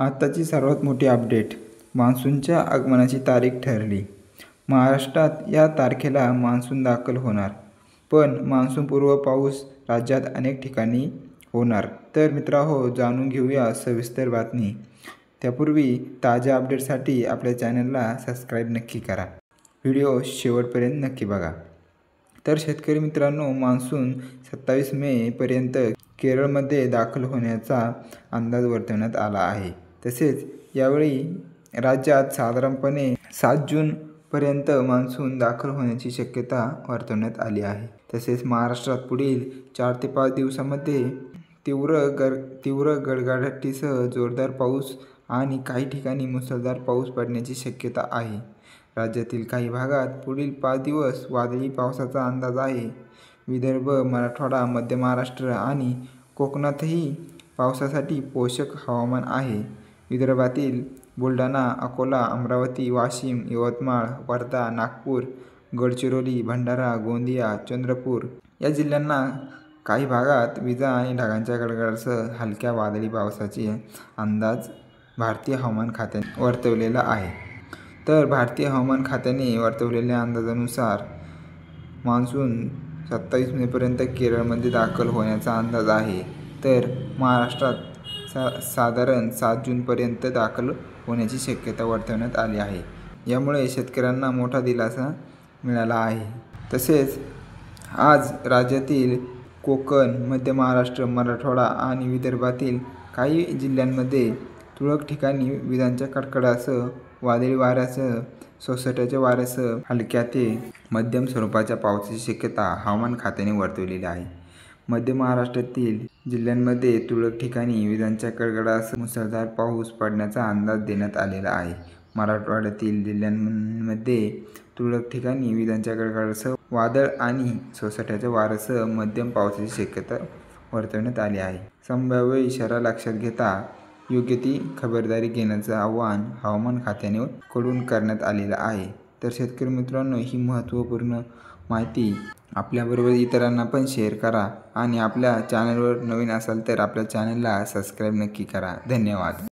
आताची सर्वात मोठी अपडेट, मान्सूनच्या आगमनाची तारीख ठरली। महाराष्ट्रात या तारखेला मान्सून दाखल होणार, पण मान्सूनपूर्व पाऊस राज्यात अनेक ठिकाणी होणार। तर मित्रांनो, जाणून घेऊया सविस्तर बातमी। त्यापूर्वी ताज्या अपडेटसाठी आपल्या चॅनलला सबस्क्राईब नक्की करा। व्हिडिओ शेवटपर्यंत नक्की बघा। तर शेतकरी मित्रांनो, मान्सून 27 मे पर्यंत केरळमध्ये दाखल होण्याचा अंदाज वर्तवण्यात आला आहे। तसेच यावेळी राज्यात साधारणपणे 7 जून पर्यंत मान्सून दाखल होण्याची शक्यता वर्तवण्यात आली आहे। तसेच महाराष्ट्रात पुढील 4 ते 5 दिवसांमध्ये तीव्र गडगडाटीसह जोरदार पाऊस आणि काही ठिकाणी मुसळधार पाऊस पडण्याची शक्यता आहे। राज्यातील काही भागात पुढील 5 दिवस वादळी पावसाचा अंदाज आहे। विदर्भ, मराठवाडा, मध्य महाराष्ट्र आणि कोकणातही पावसासाठी पोषक हवामान आहे। विदर्भातील बुलढाणा, अकोला, अमरावती, वाशिम, यवतमाळ, वर्धा, नागपूर, गडचिरोली, भंडारा, गोंदिया, चंद्रपूर या जिल्ह्यांना काही भागात विजा आणि ढगांच्या गडगडाटासह हलक्या वादळी पावसाचा अंदाज भारतीय हवामान खात्याने वर्तवलेला आहे। तर भारतीय हवामान खात्याने वर्तवलेल्या अंदाजानुसार मान्सून 27 मे पर्यंत केरळमध्ये दाखल होण्याचा अंदाज आहे। तर महाराष्ट्रात साधारण 7 जूनपर्यंत दाखल होण्याची शक्यता वर्तवण्यात आली आहे। यामुळे शेतकऱ्यांना मोठा दिलासा मिळाला आहे। तसेच आज राज्यातील कोकण, मध्य महाराष्ट्र, मराठवाडा आणि विदर्भातील काही जिल्ह्यांमध्ये तुरळक ठिकाणी विजांच्या कडकडाटासह, वादळी वाऱ्यासह, सोसाट्याच्या वाऱ्यासह हलक्या ते मध्यम स्वरूपाच्या पावसाची शक्यता हवामान खात्याने वर्तवलेली आहे। मध्य महाराष्ट्रातील जिल्ह्यांमध्ये तुरळक ठिकाणी विजांच्या कडकडाटासह मुसळधार पाऊस पडण्याचा अंदाज देण्यात आलेला आहे। मराठवाड्यातील जिल्ह्यांमध्ये तुरळक ठिकाणी विजांच्या कडकडाटासह वादळ आणि सोसाट्याच्या वाऱ्यासह मध्यम पावसाची शक्यता वर्तवण्यात आली आहे। संभाव्य इशारा लक्षात घेता योग्य ती खबरदारी घेण्याचं आवाहन हवामान खात्याकडून करण्यात आलेलं आहे। तर शेतकरी मित्रांनो, ही महत्त्वपूर्ण माहिती आपल्याबरोबर इतरांना पण शेअर करा आणि आपल्या चॅनलवर नवीन असाल तर आपल्या चॅनलला सबस्क्राईब नक्की करा। धन्यवाद।